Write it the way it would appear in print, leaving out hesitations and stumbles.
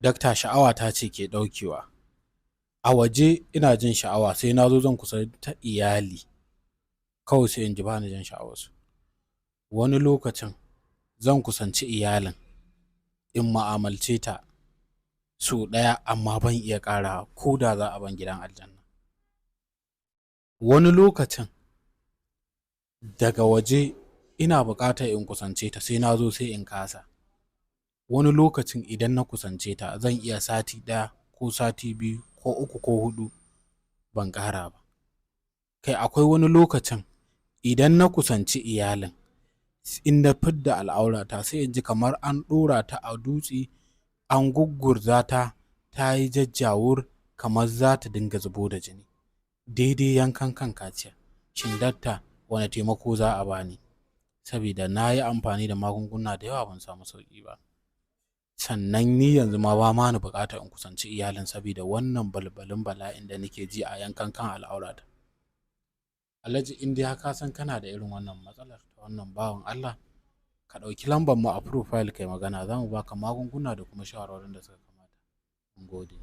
dakta sha'awa ta ce ke ɗaukewa. A waje ina jin sha'awa sai na zo zan kusanta iyali kawai sai in ji bani jin sha'awarsu. Wani lokacin zan kusanci iyalin in ma'amalce ta sau ɗaya amma ban iya ƙarawa ko da za a ban gidan aljanna. Wani lokacin daga waje ina buƙatar in kusance ta sai na zo sai in kasa. Wani lokacin idan na kusance ta zan iya sati ɗaya ko sati biyu ko uku ko huɗu ban ƙara ba. Kai akwai wani lokacin idan na kusanci iyalin in na fidda al'aurata sai in ji kamar an ɗora ta a dutse an gugurza ta ta yi jajjawur kamar za ta dinga zubo da jini daidai yankan kan kaciya. Shin dakta wane taimako za a bani? Saboda na yi amfani da magunguna da yawa ban samu sauƙi ba. Sannan ni yanzu ma ba ma ni buƙatar in kusanci iyalin saboda wannan balbalin bala'in da nake ji a yankan kan al'aurata. Alhaji in dai ka san kana da irin wannan matsalar ta wannan bawan Allah, ka ɗauki lambar mu a profile kai magana za mu baka magunguna da kuma shawarwarin da suka kamata. Mun gode.